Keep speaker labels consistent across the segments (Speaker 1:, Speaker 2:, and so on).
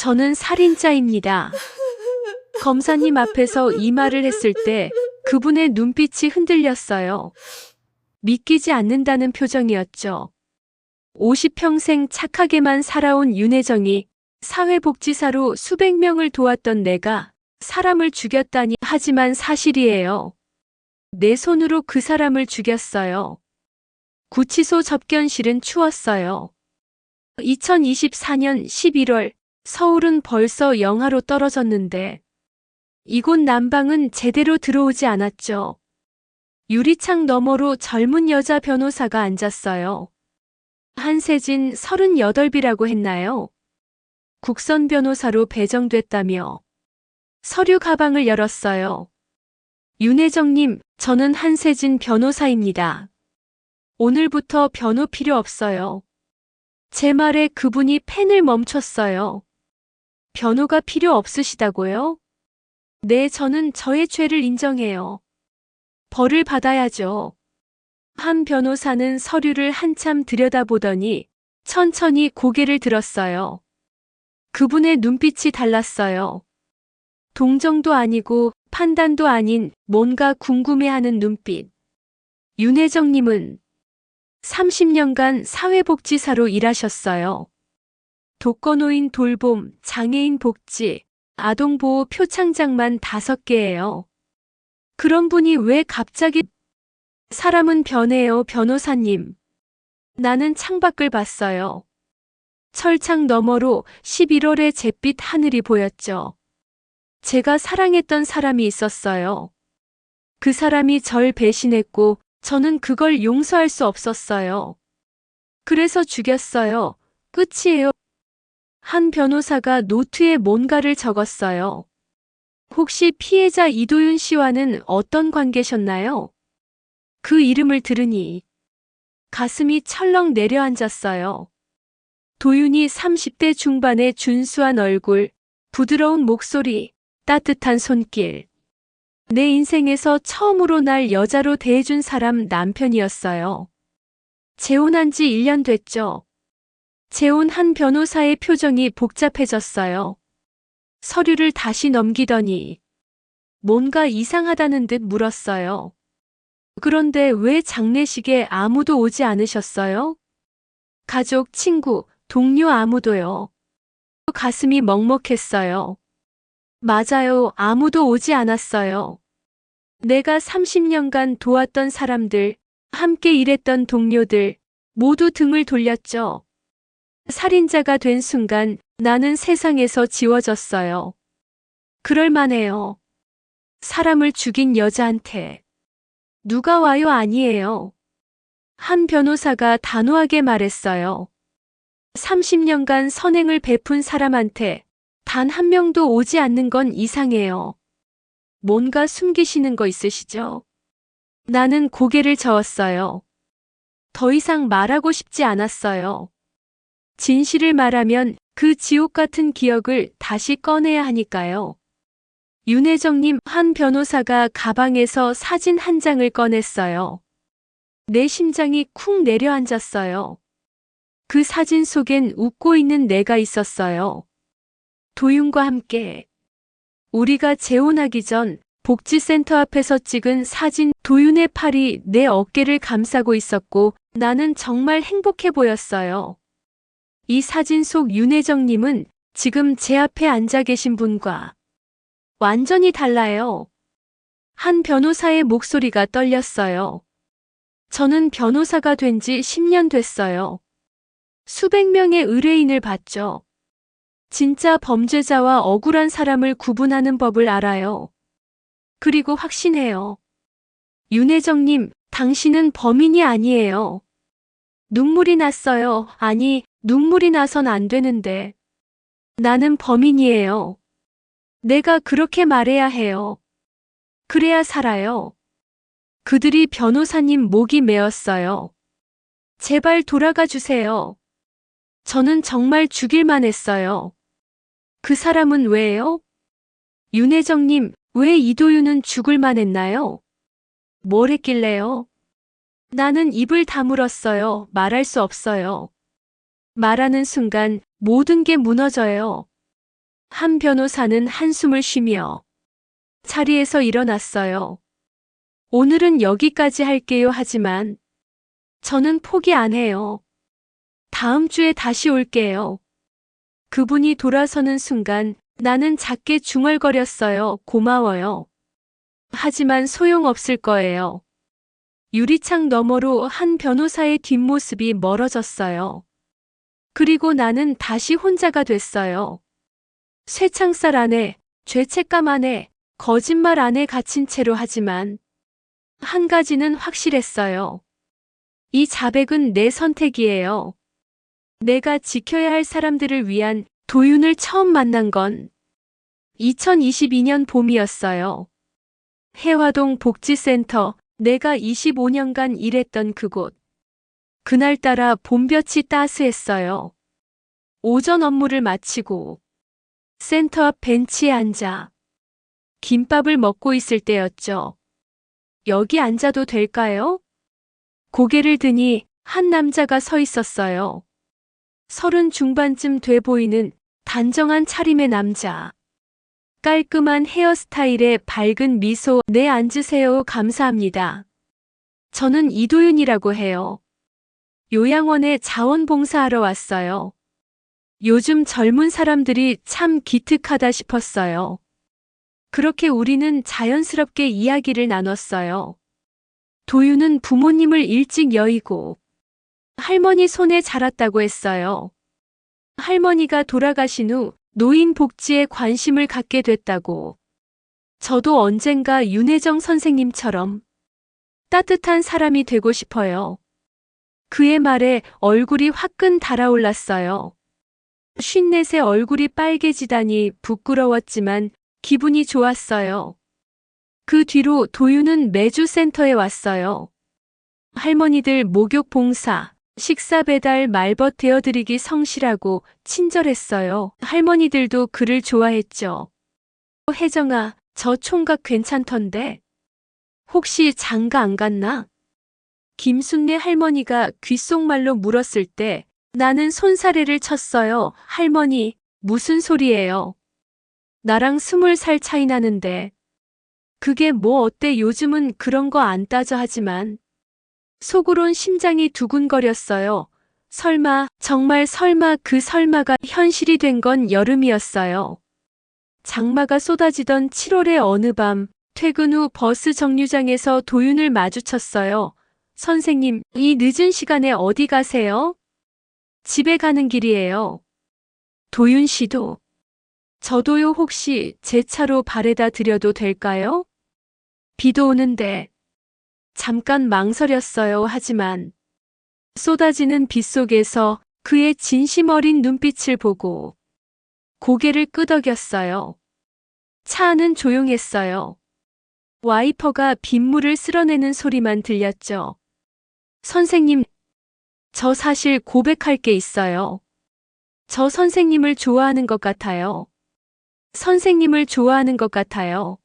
Speaker 1: 저는 살인자입니다. 검사님 앞에서 이 말을 했을 때 그분의 눈빛이 흔들렸어요. 믿기지 않는다는 표정이었죠. 50평생 착하게만 살아온 윤혜정이 사회복지사로 수백 명을 도왔던 내가 사람을 죽였다니. 하지만 사실이에요. 내 손으로 그 사람을 죽였어요. 구치소 접견실은 추웠어요. 2024년 11월 서울은 벌써 영하로 떨어졌는데 이곳 난방은 제대로 들어오지 않았죠. 유리창 너머로 젊은 여자 변호사가 앉았어요. 한세진 38이라고 했나요? 국선 변호사로 배정됐다며. 서류 가방을 열었어요. 윤혜정님, 저는 한세진 변호사입니다. 오늘부터 변호 필요 없어요. 제 말에 그분이 펜을 멈췄어요. 변호가 필요 없으시다고요? 네, 저는 저의 죄를 인정해요. 벌을 받아야죠. 한 변호사는 서류를 한참 들여다보더니 천천히 고개를 들었어요. 그분의 눈빛이 달랐어요. 동정도 아니고 판단도 아닌 뭔가 궁금해하는 눈빛. 윤혜정님은 30년간 사회복지사로 일하셨어요. 독거노인 돌봄, 장애인 복지, 아동보호 표창장만 5개예요. 그런 분이 왜 갑자기... 사람은 변해요, 변호사님. 나는 창밖을 봤어요. 철창 너머로 11월의 잿빛 하늘이 보였죠. 제가 사랑했던 사람이 있었어요. 그 사람이 절 배신했고 저는 그걸 용서할 수 없었어요. 그래서 죽였어요. 끝이에요. 한 변호사가 노트에 뭔가를 적었어요. 혹시 피해자 이도윤 씨와는 어떤 관계셨나요? 그 이름을 들으니 가슴이 철렁 내려앉았어요. 도윤이 30대 중반의 준수한 얼굴, 부드러운 목소리, 따뜻한 손길. 내 인생에서 처음으로 날 여자로 대해준 사람 남편이었어요. 재혼한 지 1년 됐죠. 재혼 한 변호사의 표정이 복잡해졌어요. 서류를 다시 넘기더니 뭔가 이상하다는 듯 물었어요. 그런데 왜 장례식에 아무도 오지 않으셨어요? 가족, 친구, 동료 아무도요. 가슴이 먹먹했어요. 맞아요. 아무도 오지 않았어요. 내가 30년간 도왔던 사람들, 함께 일했던 동료들, 모두 등을 돌렸죠. 살인자가 된 순간 나는 세상에서 지워졌어요. 그럴만해요. 사람을 죽인 여자한테. 누가 와요? 아니에요. 한 변호사가 단호하게 말했어요. 30년간 선행을 베푼 사람한테 단 한 명도 오지 않는 건 이상해요. 뭔가 숨기시는 거 있으시죠? 나는 고개를 저었어요. 더 이상 말하고 싶지 않았어요. 진실을 말하면 그 지옥 같은 기억을 다시 꺼내야 하니까요. 윤혜정님, 한 변호사가 가방에서 사진 한 장을 꺼냈어요. 내 심장이 쿵 내려앉았어요. 그 사진 속엔 웃고 있는 내가 있었어요. 도윤과 함께. 우리가 재혼하기 전 복지센터 앞에서 찍은 사진. 도윤의 팔이 내 어깨를 감싸고 있었고 나는 정말 행복해 보였어요. 이 사진 속 윤혜정님은 지금 제 앞에 앉아 계신 분과 완전히 달라요. 한 변호사의 목소리가 떨렸어요. 저는 변호사가 된 지 10년 됐어요. 수백 명의 의뢰인을 봤죠. 진짜 범죄자와 억울한 사람을 구분하는 법을 알아요. 그리고 확신해요. 윤혜정님, 당신은 범인이 아니에요. 눈물이 났어요. 아니, 눈물이 나선 안 되는데. 나는 범인이에요. 내가 그렇게 말해야 해요. 그래야 살아요. 그들이 변호사님 목이 메었어요. 제발 돌아가 주세요. 저는 정말 죽일만 했어요. 그 사람은 왜요? 윤혜정님, 왜 이도윤은 죽을만 했나요? 뭘 했길래요? 나는 입을 다물었어요. 말할 수 없어요. 말하는 순간 모든 게 무너져요. 한 변호사는 한숨을 쉬며 자리에서 일어났어요. 오늘은 여기까지 할게요. 하지만 저는 포기 안 해요. 다음 주에 다시 올게요. 그분이 돌아서는 순간 나는 작게 중얼거렸어요. 고마워요. 하지만 소용없을 거예요. 유리창 너머로 한 변호사의 뒷모습이 멀어졌어요. 그리고 나는 다시 혼자가 됐어요. 쇠창살 안에, 죄책감 안에, 거짓말 안에 갇힌 채로. 하지만 한 가지는 확실했어요. 이 자백은 내 선택이에요. 내가 지켜야 할 사람들을 위한 도윤을 처음 만난 건 2022년 봄이었어요. 해화동 복지센터, 내가 25년간 일했던 그곳. 그날따라 봄볕이 따스했어요. 오전 업무를 마치고 센터 앞 벤치에 앉아 김밥을 먹고 있을 때였죠. 여기 앉아도 될까요? 고개를 드니 한 남자가 서 있었어요. 30 중반쯤 돼 보이는 단정한 차림의 남자. 깔끔한 헤어스타일에 밝은 미소. 네, 앉으세요. 감사합니다. 저는 이도윤이라고 해요. 요양원에 자원봉사하러 왔어요. 요즘 젊은 사람들이 참 기특하다 싶었어요. 그렇게 우리는 자연스럽게 이야기를 나눴어요. 도윤은 부모님을 일찍 여의고 할머니 손에 자랐다고 했어요. 할머니가 돌아가신 후 노인 복지에 관심을 갖게 됐다고. 저도 언젠가 윤혜정 선생님처럼 따뜻한 사람이 되고 싶어요. 그의 말에 얼굴이 화끈 달아올랐어요. 54세 얼굴이 빨개지다니 부끄러웠지만 기분이 좋았어요. 그 뒤로 도윤은 매주 센터에 왔어요. 할머니들 목욕 봉사, 식사 배달, 말벗 대어드리기 성실하고 친절했어요. 할머니들도 그를 좋아했죠. 혜정아, 저 총각 괜찮던데? 혹시 장가 안 갔나? 김순례 할머니가 귓속말로 물었을 때 나는 손사래를 쳤어요. 할머니, 무슨 소리예요? 나랑 20살 차이 나는데. 그게 뭐 어때, 요즘은 그런 거 안 따져. 하지만 속으론 심장이 두근거렸어요. 설마, 정말 설마. 그 설마가 현실이 된 건 여름이었어요. 장마가 쏟아지던 7월의 어느 밤, 퇴근 후 버스 정류장에서 도윤을 마주쳤어요. 선생님, 이 늦은 시간에 어디 가세요? 집에 가는 길이에요. 도윤 씨도. 저도요. 혹시 제 차로 바래다 드려도 될까요? 비도 오는데. 잠깐 망설였어요. 하지만 쏟아지는 빗속에서 그의 진심 어린 눈빛을 보고 고개를 끄덕였어요. 차 안은 조용했어요. 와이퍼가 빗물을 쓸어내는 소리만 들렸죠. 선생님, 저 사실 고백할 게 있어요. 저 선생님을 좋아하는 것 같아요. 선생님을 좋아하는 것 같아요.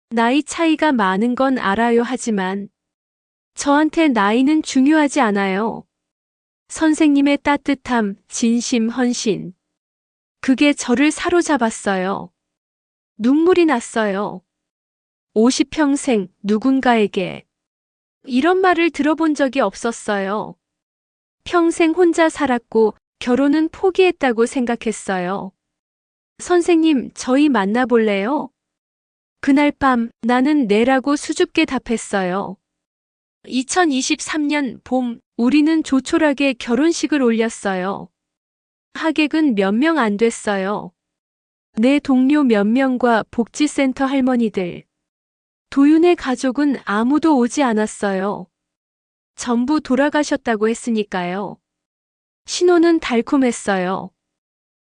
Speaker 1: 나이 차이가 많은 건 알아요. 하지만 저한테 나이는 중요하지 않아요. 선생님의 따뜻함, 진심, 헌신. 그게 저를 사로잡았어요. 눈물이 났어요. 50평생 누군가에게 이런 말을 들어본 적이 없었어요. 평생 혼자 살았고 결혼은 포기했다고 생각했어요. 선생님, 저희 만나볼래요? 그날 밤 나는 네라고 수줍게 답했어요. 2023년 봄, 우리는 조촐하게 결혼식을 올렸어요. 하객은 몇 명 안 됐어요. 내 동료 몇 명과 복지센터 할머니들. 도윤의 가족은 아무도 오지 않았어요. 전부 돌아가셨다고 했으니까요. 신호는 달콤했어요.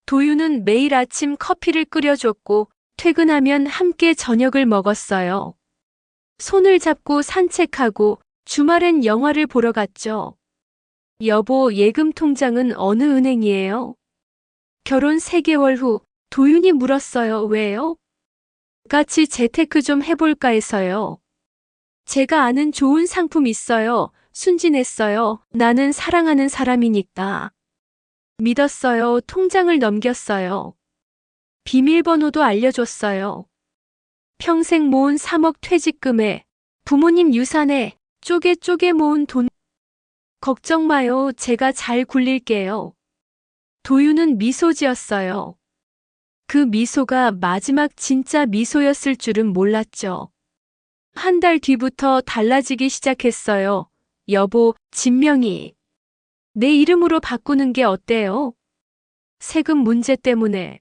Speaker 1: 도윤은 매일 아침 커피를 끓여줬고 퇴근하면 함께 저녁을 먹었어요. 손을 잡고 산책하고 주말엔 영화를 보러 갔죠. 여보, 예금 통장은 어느 은행이에요? 결혼 3개월 후 도윤이 물었어요. 왜요? 같이 재테크 좀 해볼까 해서요. 제가 아는 좋은 상품 있어요. 순진했어요. 나는 사랑하는 사람이니까. 믿었어요. 통장을 넘겼어요. 비밀번호도 알려줬어요. 평생 모은 3억 퇴직금에 부모님 유산에 쪼개 모은 돈. 걱정 마요. 제가 잘 굴릴게요. 도윤은 미소 지었어요. 그 미소가 마지막 진짜 미소였을 줄은 몰랐죠. 한 달 뒤부터 달라지기 시작했어요. 여보, 진명이 내 이름으로 바꾸는 게 어때요? 세금 문제 때문에.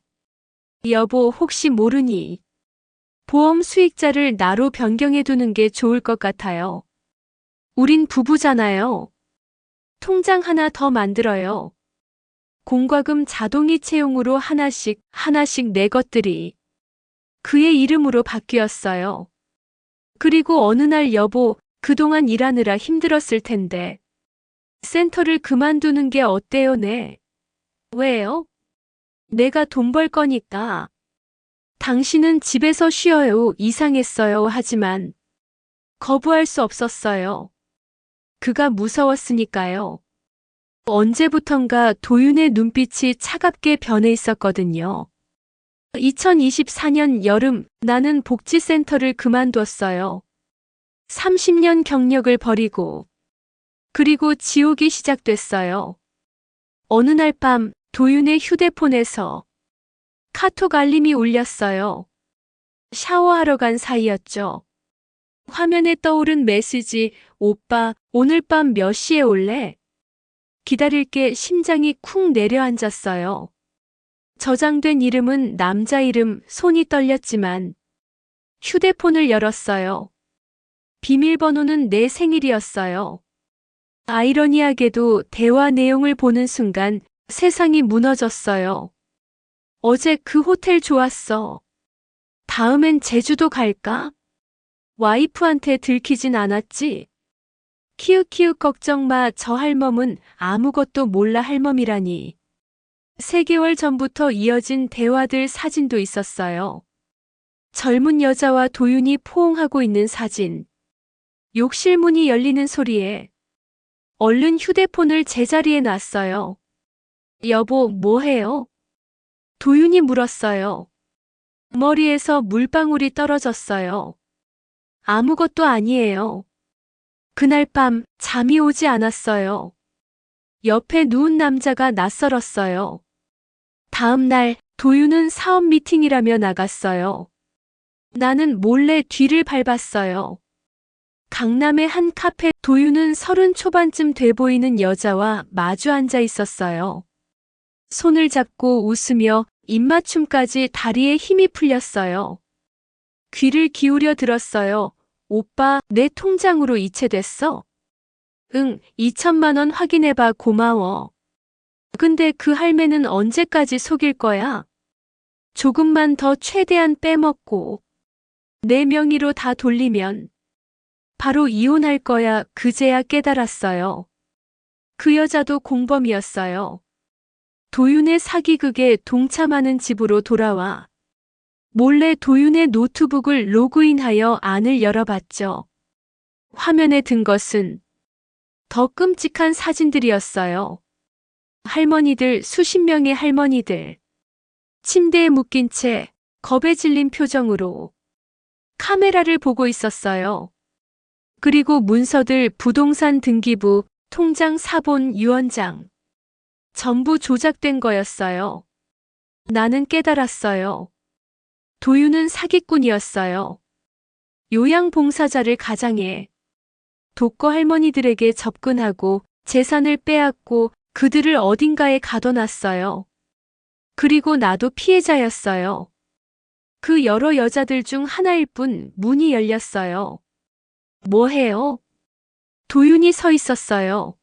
Speaker 1: 여보, 혹시 모르니 보험 수익자를 나로 변경해 두는 게 좋을 것 같아요. 우린 부부잖아요. 통장 하나 더 만들어요. 공과금 자동이체용으로 하나씩 내 것들이 그의 이름으로 바뀌었어요. 그리고 어느 날 여보, 그동안 일하느라 힘들었을 텐데 센터를 그만두는 게 어때요, 네? 왜요? 내가 돈 벌 거니까. 당신은 집에서 쉬어요. 이상했어요. 하지만 거부할 수 없었어요. 그가 무서웠으니까요. 언제부턴가 도윤의 눈빛이 차갑게 변해 있었거든요. 2024년 여름 나는 복지센터를 그만뒀어요. 30년 경력을 버리고. 그리고 지옥이 시작됐어요. 어느 날 밤 도윤의 휴대폰에서 카톡 알림이 울렸어요. 샤워하러 간 사이였죠. 화면에 떠오른 메시지, 오빠, 오늘 밤 몇 시에 올래? 기다릴게. 심장이 쿵 내려앉았어요. 저장된 이름은 남자 이름. 손이 떨렸지만 휴대폰을 열었어요. 비밀번호는 내 생일이었어요. 아이러니하게도 대화 내용을 보는 순간 세상이 무너졌어요. 어제 그 호텔 좋았어. 다음엔 제주도 갈까? 와이프한테 들키진 않았지? 키읔키읔 걱정 마. 저 할멈은 아무것도 몰라. 할멈이라니. 3개월 전부터 이어진 대화들 사진도 있었어요. 젊은 여자와 도윤이 포옹하고 있는 사진. 욕실 문이 열리는 소리에 얼른 휴대폰을 제자리에 놨어요. 여보, 뭐해요? 도윤이 물었어요. 머리에서 물방울이 떨어졌어요. 아무것도 아니에요. 그날 밤 잠이 오지 않았어요. 옆에 누운 남자가 낯설었어요. 다음 날 도윤은 사업 미팅이라며 나갔어요. 나는 몰래 뒤를 밟았어요. 강남의 한 카페. 도윤은 30 초반쯤 돼 보이는 여자와 마주 앉아 있었어요. 손을 잡고 웃으며 입맞춤까지. 다리에 힘이 풀렸어요. 귀를 기울여 들었어요. 오빠, 내 통장으로 이체됐어? 응, 2천만 원 확인해봐. 고마워. 근데 그 할매는 언제까지 속일 거야? 조금만 더 최대한 빼먹고 내 명의로 다 돌리면 바로 이혼할 거야. 그제야 깨달았어요. 그 여자도 공범이었어요. 도윤의 사기극에 동참하는 집으로 돌아와 몰래 도윤의 노트북을 로그인하여 안을 열어봤죠. 화면에 든 것은 더 끔찍한 사진들이었어요. 할머니들, 수십 명의 할머니들. 침대에 묶인 채 겁에 질린 표정으로 카메라를 보고 있었어요. 그리고 문서들, 부동산 등기부, 통장 사본, 유언장. 전부 조작된 거였어요. 나는 깨달았어요. 도윤은 사기꾼이었어요. 요양봉사자를 가장해 독거 할머니들에게 접근하고 재산을 빼앗고 그들을 어딘가에 가둬놨어요. 그리고 나도 피해자였어요. 그 여러 여자들 중 하나일 뿐. 문이 열렸어요. 뭐해요? 도윤이 서 있었어요.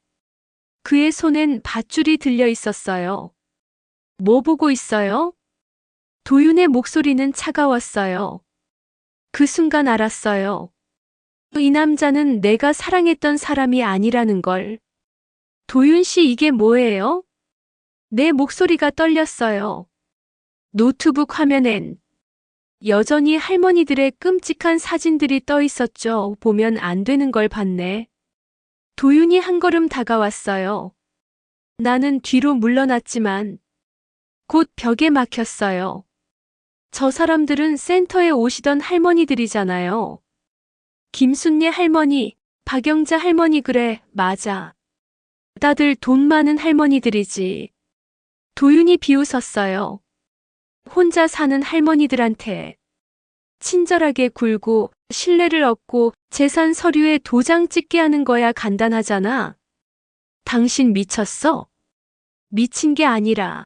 Speaker 1: 그의 손엔 밧줄이 들려 있었어요. 뭐 보고 있어요? 도윤의 목소리는 차가웠어요. 그 순간 알았어요. 이 남자는 내가 사랑했던 사람이 아니라는 걸. 도윤 씨, 이게 뭐예요? 내 목소리가 떨렸어요. 노트북 화면엔 여전히 할머니들의 끔찍한 사진들이 떠 있었죠. 보면 안 되는 걸 봤네. 도윤이 한 걸음 다가왔어요. 나는 뒤로 물러났지만 곧 벽에 막혔어요. 저 사람들은 센터에 오시던 할머니들이잖아요. 김순례 할머니, 박영자 할머니 그래, 맞아. 다들 돈 많은 할머니들이지. 도윤이 비웃었어요. 혼자 사는 할머니들한테 친절하게 굴고 신뢰를 얻고 재산 서류에 도장 찍게 하는 거야 간단하잖아. 당신 미쳤어? 미친 게 아니라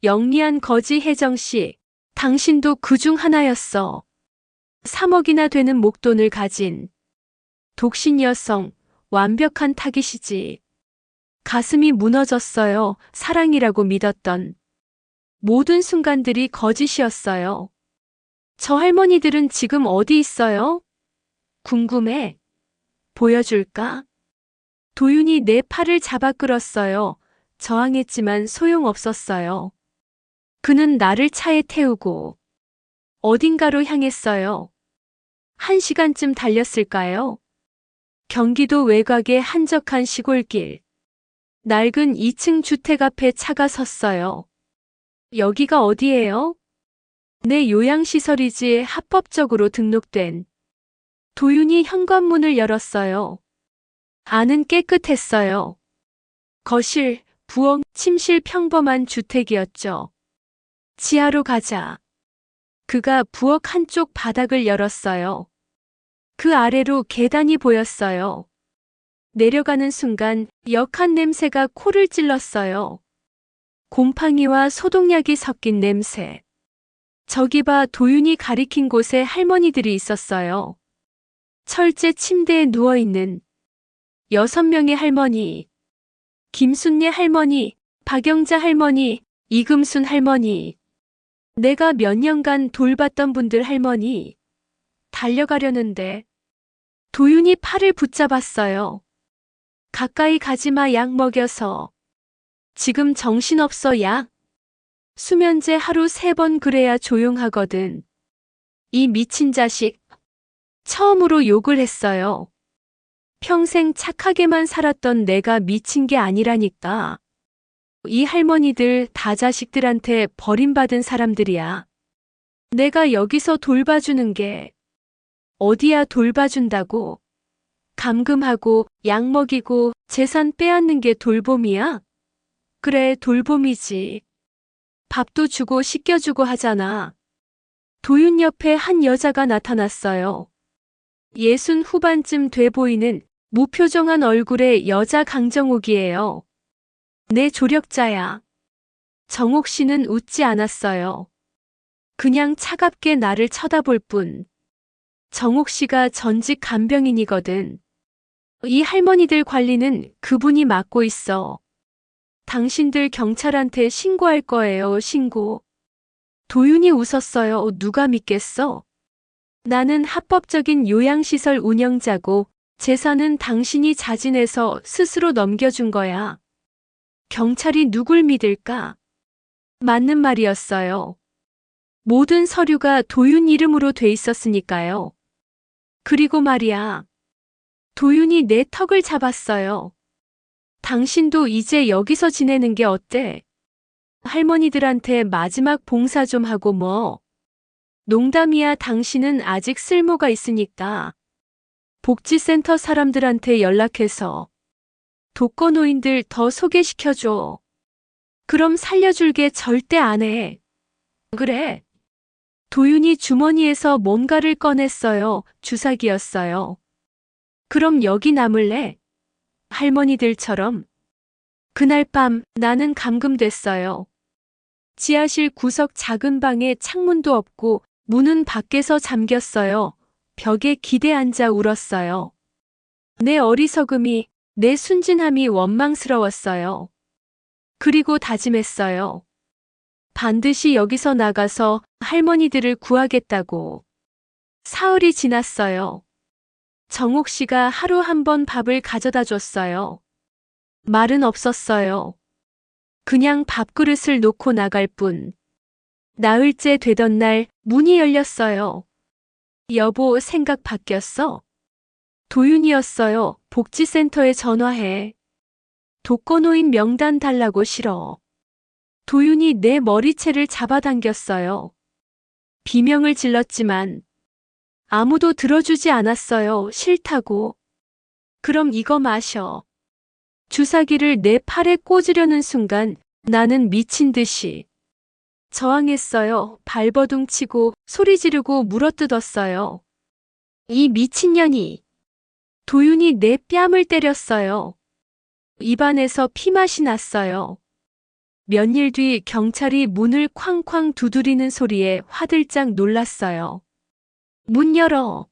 Speaker 1: 영리한 거지 혜정씨, 당신도 그중 하나였어. 3억이나 되는 목돈을 가진 독신 여성, 완벽한 타깃이지. 가슴이 무너졌어요. 사랑이라고 믿었던 모든 순간들이 거짓이었어요. 저 할머니들은 지금 어디 있어요? 궁금해. 보여줄까? 도윤이 내 팔을 잡아 끌었어요. 저항했지만 소용없었어요. 그는 나를 차에 태우고 어딘가로 향했어요. 1시간쯤 달렸을까요? 경기도 외곽의 한적한 시골길. 낡은 2층 주택 앞에 차가 섰어요. 여기가 어디예요? 내 요양시설이지. 합법적으로 등록된. 도윤이 현관문을 열었어요. 안은 깨끗했어요. 거실, 부엌, 침실 평범한 주택이었죠. 지하로 가자. 그가 부엌 한쪽 바닥을 열었어요. 그 아래로 계단이 보였어요. 내려가는 순간 역한 냄새가 코를 찔렀어요. 곰팡이와 소독약이 섞인 냄새. 저기 봐. 도윤이 가리킨 곳에 할머니들이 있었어요. 철제 침대에 누워있는 6명의 할머니. 김순례 할머니, 박영자 할머니, 이금순 할머니. 내가 몇 년간 돌봤던 분들 할머니. 달려가려는데 도윤이 팔을 붙잡았어요. 가까이 가지마. 약 먹여서. 지금 정신없어. 약. 수면제 하루 3번 그래야 조용하거든. 이 미친 자식. 처음으로 욕을 했어요. 평생 착하게만 살았던 내가 미친 게 아니라니까. 이 할머니들 다 자식들한테 버림받은 사람들이야. 내가 여기서 돌봐주는 게 어디야. 돌봐준다고. 감금하고 약 먹이고 재산 빼앗는 게 돌봄이야? 그래, 돌봄이지. 밥도 주고 씻겨주고 하잖아. 도윤 옆에 한 여자가 나타났어요. 60 후반쯤 돼 보이는 무표정한 얼굴의 여자. 강정옥이에요. 내 조력자야. 정옥 씨는 웃지 않았어요. 그냥 차갑게 나를 쳐다볼 뿐. 정옥 씨가 전직 간병인이거든. 이 할머니들 관리는 그분이 맡고 있어. 당신들 경찰한테 신고할 거예요. 신고. 도윤이 웃었어요. 누가 믿겠어? 나는 합법적인 요양시설 운영자고 재산은 당신이 자진해서 스스로 넘겨준 거야. 경찰이 누굴 믿을까? 맞는 말이었어요. 모든 서류가 도윤 이름으로 돼 있었으니까요. 그리고 말이야. 도윤이 내 턱을 잡았어요. 당신도 이제 여기서 지내는 게 어때? 할머니들한테 마지막 봉사 좀 하고 뭐. 농담이야. 당신은 아직 쓸모가 있으니까. 복지센터 사람들한테 연락해서 독거노인들 더 소개시켜줘. 그럼 살려줄게. 절대 안 해. 그래. 도윤이 주머니에서 뭔가를 꺼냈어요. 주사기였어요. 그럼 여기 남을래? 할머니들처럼. 그날 밤 나는 감금됐어요. 지하실 구석 작은 방에 창문도 없고 문은 밖에서 잠겼어요. 벽에 기대 앉아 울었어요. 내 어리석음이, 내 순진함이 원망스러웠어요. 그리고 다짐했어요. 반드시 여기서 나가서 할머니들을 구하겠다고. 사흘이 지났어요. 정옥 씨가 하루 한 번 밥을 가져다 줬어요. 말은 없었어요. 그냥 밥그릇을 놓고 나갈 뿐. 나흘째 되던 날 문이 열렸어요. 여보, 생각 바뀌었어? 도윤이었어요. 복지센터에 전화해. 독거노인 명단 달라고. 싫어. 도윤이 내 머리채를 잡아당겼어요. 비명을 질렀지만 아무도 들어주지 않았어요. 싫다고. 그럼 이거 마셔. 주사기를 내 팔에 꽂으려는 순간 나는 미친 듯이 저항했어요. 발버둥 치고 소리 지르고 물어뜯었어요. 이 미친년이. 도윤이 내 뺨을 때렸어요. 입안에서 피맛이 났어요. 몇 일 뒤 경찰이 문을 쾅쾅 두드리는 소리에 화들짝 놀랐어요. 문 열어.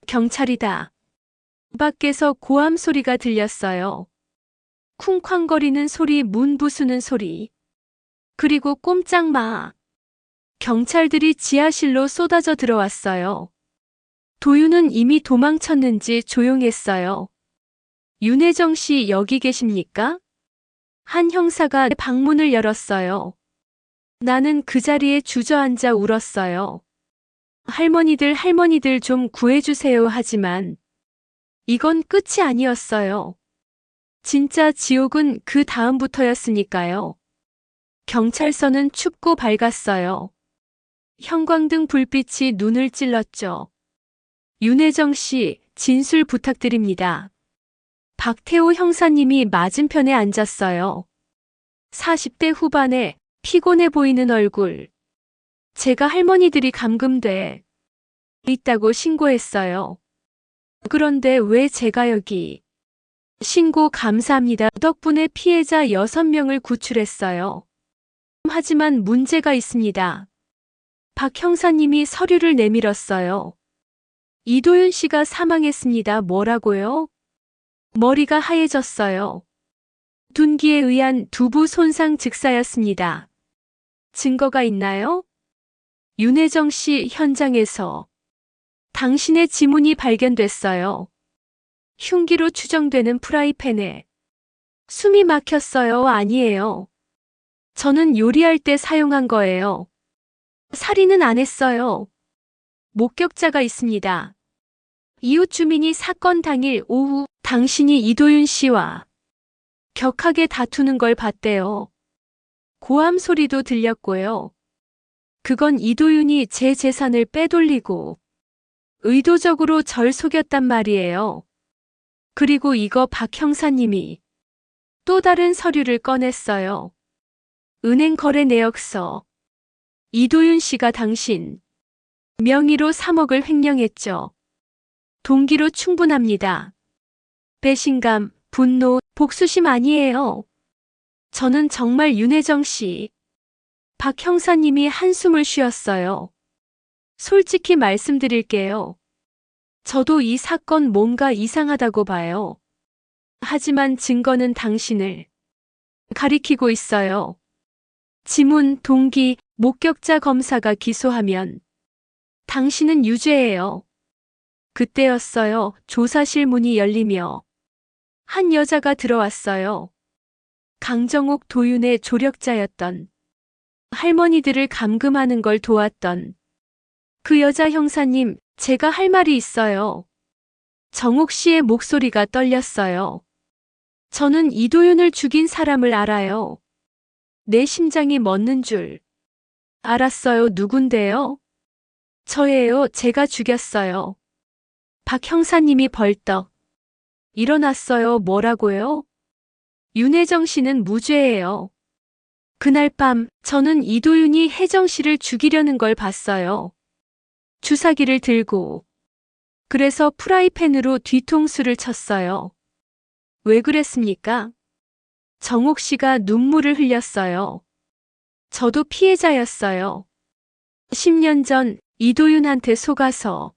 Speaker 1: 경찰이다. 밖에서 고함 소리가 들렸어요. 쿵쾅거리는 소리, 문 부수는 소리. 그리고 꼼짝 마. 경찰들이 지하실로 쏟아져 들어왔어요. 도윤은 이미 도망쳤는지 조용했어요. 윤혜정 씨 여기 계십니까? 한 형사가 방문을 열었어요. 나는 그 자리에 주저앉아 울었어요. 할머니들 좀 구해주세요 하지만 이건 끝이 아니었어요. 진짜 지옥은 그 다음부터였으니까요. 경찰서는 춥고 밝았어요. 형광등 불빛이 눈을 찔렀죠. 윤혜정 씨, 진술 부탁드립니다. 박태호 형사님이 맞은편에 앉았어요. 40대 후반에 피곤해 보이는 얼굴. 제가 할머니들이 감금돼 있다고 신고했어요. 그런데 왜 제가 여기? 신고 감사합니다. 덕분에 피해자 6명을 구출했어요. 하지만 문제가 있습니다. 박 형사님이 서류를 내밀었어요. 이도윤 씨가 사망했습니다. 뭐라고요? 머리가 하얘졌어요. 둔기에 의한 두부 손상 즉사였습니다. 증거가 있나요? 윤혜정 씨 현장에서 당신의 지문이 발견됐어요. 흉기로 추정되는 프라이팬에 숨이 막혔어요. 아니에요. 저는 요리할 때 사용한 거예요. 살인은 안 했어요. 목격자가 있습니다. 이웃 주민이 사건 당일 오후 당신이 이도윤 씨와 격하게 다투는 걸 봤대요. 고함 소리도 들렸고요. 그건 이도윤이 제 재산을 빼돌리고 의도적으로 절 속였단 말이에요. 그리고 이거 박 형사님이 또 다른 서류를 꺼냈어요. 은행 거래 내역서. 이도윤 씨가 당신 명의로 3억을 횡령했죠. 동기로 충분합니다. 배신감, 분노, 복수심 아니에요. 저는 정말 윤혜정 씨. 박 형사님이 한숨을 쉬었어요. 솔직히 말씀드릴게요. 저도 이 사건 뭔가 이상하다고 봐요. 하지만 증거는 당신을 가리키고 있어요. 지문, 동기, 목격자 검사가 기소하면 당신은 유죄예요. 그때였어요. 조사실 문이 열리며 한 여자가 들어왔어요. 강정옥 도윤의 조력자였던, 할머니들을 감금하는 걸 도왔던 그 여자. 형사님, 제가 할 말이 있어요. 정옥 씨의 목소리가 떨렸어요. 저는 이도윤을 죽인 사람을 알아요. 내 심장이 멎는 줄 알았어요. 누군데요? 저예요. 제가 죽였어요. 박 형사님이 벌떡 일어났어요. 뭐라고요? 윤혜정 씨는 무죄예요. 그날 밤 저는 이도윤이 혜정 씨를 죽이려는 걸 봤어요. 주사기를 들고. 그래서 프라이팬으로 뒤통수를 쳤어요. 왜 그랬습니까? 정옥 씨가 눈물을 흘렸어요. 저도 피해자였어요. 10년 전 이도윤한테 속아서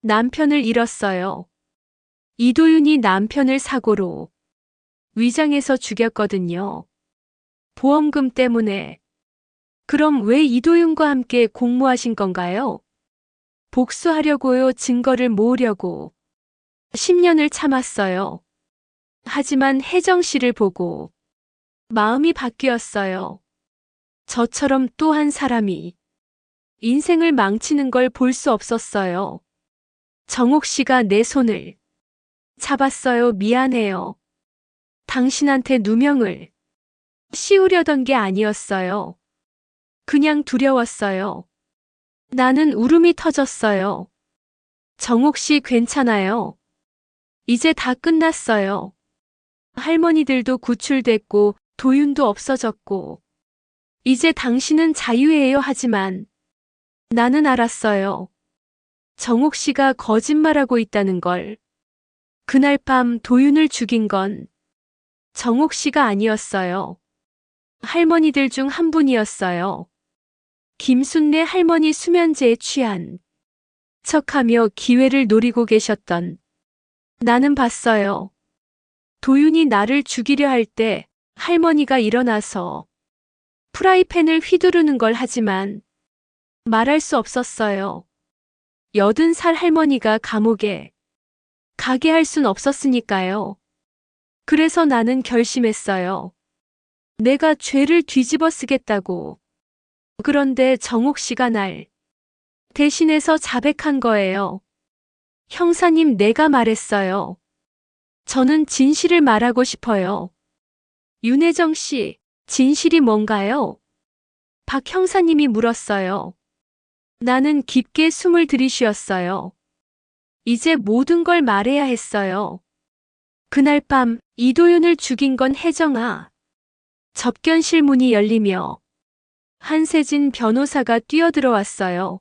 Speaker 1: 남편을 잃었어요. 이도윤이 남편을 사고로 위장해서 죽였거든요. 보험금 때문에. 그럼 왜 이도윤과 함께 공모하신 건가요? 복수하려고요. 증거를 모으려고. 10년을 참았어요. 하지만 혜정 씨를 보고 마음이 바뀌었어요. 저처럼 또 한 사람이 인생을 망치는 걸 볼 수 없었어요. 정옥 씨가 내 손을 잡았어요. 미안해요. 당신한테 누명을 씌우려던 게 아니었어요. 그냥 두려웠어요. 나는 울음이 터졌어요. 정옥 씨 괜찮아요. 이제 다 끝났어요. 할머니들도 구출됐고 도윤도 없어졌고 이제 당신은 자유예요. 하지만 나는 알았어요. 정옥 씨가 거짓말하고 있다는 걸. 그날 밤 도윤을 죽인 건 정옥 씨가 아니었어요. 할머니들 중 한 분이었어요. 김순례 할머니 수면제에 취한 척하며 기회를 노리고 계셨던. 나는 봤어요. 도윤이 나를 죽이려 할 때 할머니가 일어나서 프라이팬을 휘두르는 걸. 하지만 말할 수 없었어요. 80살 할머니가 감옥에 가게 할 순 없었으니까요. 그래서 나는 결심했어요. 내가 죄를 뒤집어 쓰겠다고. 그런데 정옥 씨가 날 대신해서 자백한 거예요. 형사님, 내가 말했어요. 저는 진실을 말하고 싶어요. 윤혜정 씨, 진실이 뭔가요? 박 형사님이 물었어요. 나는 깊게 숨을 들이쉬었어요. 이제 모든 걸 말해야 했어요. 그날 밤 이도윤을 죽인 건 혜정아. 접견실 문이 열리며 한세진 변호사가 뛰어들어왔어요.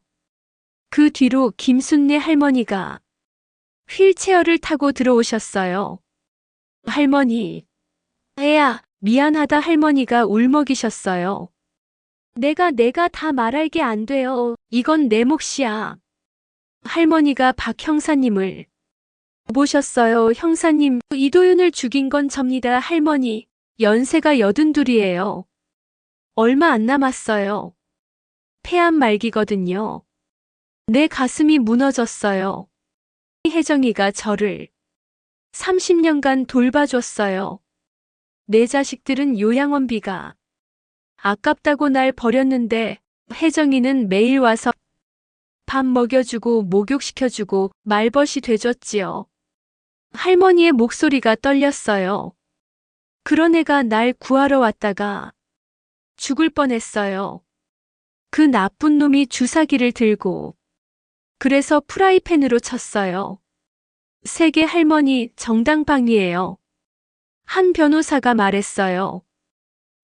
Speaker 1: 그 뒤로 김순례 할머니가 휠체어를 타고 들어오셨어요. 할머니. 애야, 미안하다. 할머니가 울먹이셨어요. 내가 다 말할게 안 돼요. 이건 내 몫이야. 할머니가 박 형사님을 모셨어요. 형사님, 이도윤을 죽인 건 접니다. 할머니, 연세가 82이에요. 얼마 안 남았어요. 폐암 말기거든요. 내 가슴이 무너졌어요. 혜정이가 저를 30년간 돌봐줬어요. 내 자식들은 요양원비가 아깝다고 날 버렸는데 혜정이는 매일 와서 밥 먹여주고 목욕시켜주고 말벗이 돼줬지요. 할머니의 목소리가 떨렸어요. 그런 애가 날 구하러 왔다가 죽을 뻔했어요. 그 나쁜 놈이 주사기를 들고. 그래서 프라이팬으로 쳤어요. 세계 할머니 정당방위예요. 한 변호사가 말했어요.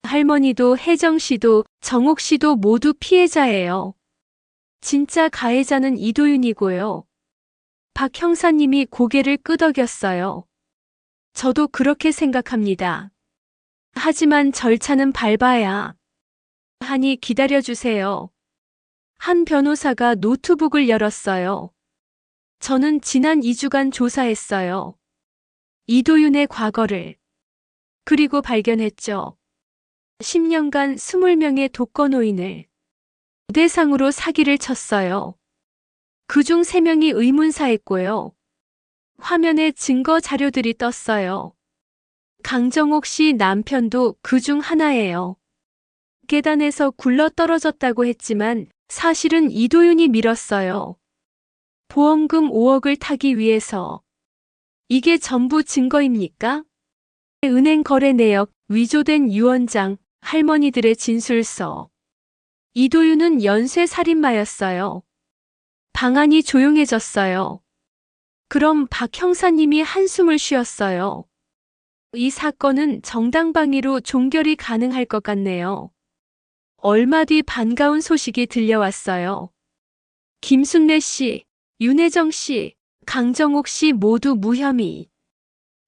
Speaker 1: 할머니도 혜정 씨도 정옥 씨도 모두 피해자예요. 진짜 가해자는 이도윤이고요. 박 형사님이 고개를 끄덕였어요. 저도 그렇게 생각합니다. 하지만 절차는 밟아야 하니 기다려주세요. 한 변호사가 노트북을 열었어요. 저는 지난 2주간 조사했어요. 이도윤의 과거를. 그리고 발견했죠. 10년간 20명의 독거노인을 대상으로 사기를 쳤어요. 그중 3명이 의문사했고요. 화면에 증거 자료들이 떴어요. 강정옥 씨 남편도 그중 하나예요. 계단에서 굴러 떨어졌다고 했지만 사실은 이도윤이 밀었어요. 보험금 5억을 타기 위해서. 이게 전부 증거입니까? 은행 거래 내역, 위조된 유언장, 할머니들의 진술서. 이도윤은 연쇄 살인마였어요. 방안이 조용해졌어요. 그럼 박 형사님이 한숨을 쉬었어요. 이 사건은 정당방위로 종결이 가능할 것 같네요. 얼마 뒤 반가운 소식이 들려왔어요. 김순례 씨, 윤혜정 씨, 강정옥 씨 모두 무혐의.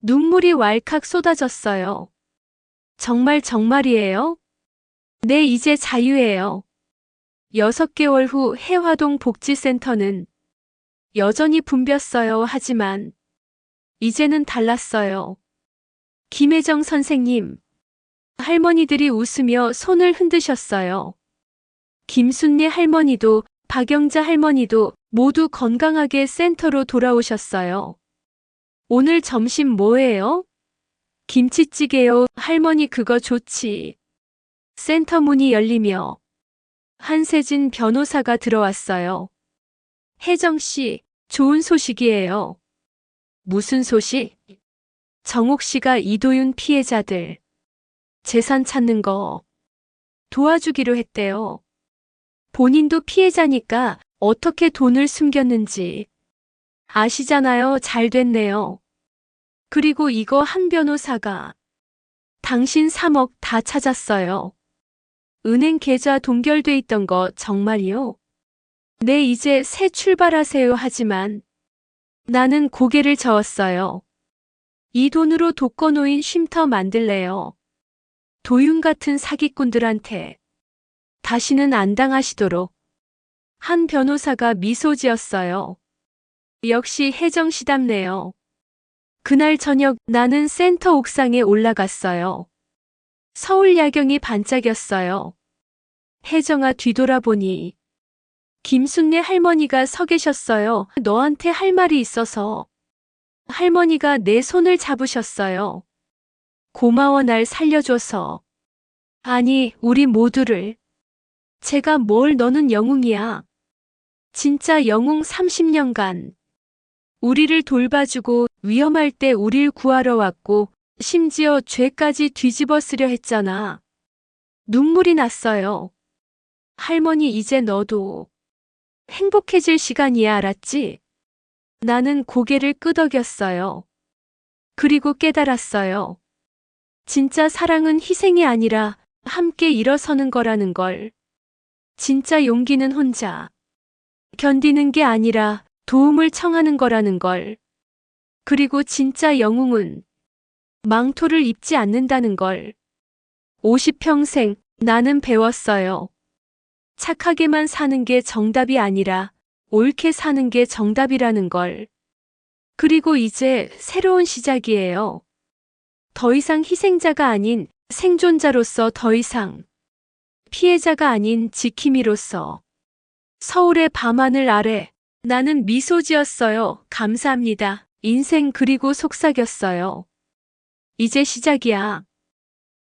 Speaker 1: 눈물이 왈칵 쏟아졌어요. 정말이에요? 네, 이제 자유예요. 6개월 후 해화동 복지센터는 여전히 붐볐어요. 하지만 이제는 달랐어요. 김혜정 선생님. 할머니들이 웃으며 손을 흔드셨어요. 김순례 할머니도 박영자 할머니도 모두 건강하게 센터로 돌아오셨어요. 오늘 점심 뭐예요? 김치찌개요. 할머니 그거 좋지. 센터 문이 열리며 한세진 변호사가 들어왔어요. 혜정 씨, 좋은 소식이에요. 무슨 소식? 정옥 씨가 이도윤 피해자들 재산 찾는 거 도와주기로 했대요. 본인도 피해자니까 어떻게 돈을 숨겼는지 아시잖아요. 잘 됐네요. 그리고 이거 한 변호사가 당신 3억 다 찾았어요. 은행 계좌 동결돼 있던 거 정말이요? 네, 이제 새 출발하세요. 하지만 나는 고개를 저었어요. 이 돈으로 독거노인 쉼터 만들래요. 도윤 같은 사기꾼들한테 다시는 안 당하시도록. 한 변호사가 미소 지었어요. 역시 혜정씨답네요. 그날 저녁 나는 센터 옥상에 올라갔어요. 서울 야경이 반짝였어요. 혜정아, 뒤돌아보니 김순례 할머니가 서 계셨어요. 너한테 할 말이 있어서. 할머니가 내 손을 잡으셨어요. 고마워, 날 살려줘서. 아니, 우리 모두를. 제가 뭘, 너는 영웅이야. 진짜 영웅. 30년간 우리를 돌봐주고 위험할 때 우릴 구하러 왔고 심지어 죄까지 뒤집어 쓰려 했잖아. 눈물이 났어요. 할머니, 이제 너도 행복해질 시간이야, 알았지? 나는 고개를 끄덕였어요. 그리고 깨달았어요. 진짜 사랑은 희생이 아니라 함께 일어서는 거라는 걸. 진짜 용기는 혼자 견디는 게 아니라 도움을 청하는 거라는 걸. 그리고 진짜 영웅은 망토를 입지 않는다는 걸. 50평생 나는 배웠어요. 착하게만 사는 게 정답이 아니라 옳게 사는 게 정답이라는 걸. 그리고 이제 새로운 시작이에요. 더 이상 희생자가 아닌 생존자로서, 더 이상 피해자가 아닌 지킴이로서. 서울의 밤하늘 아래 나는 미소 지었어요. 감사합니다. 인생. 그리고 속삭였어요. 이제 시작이야.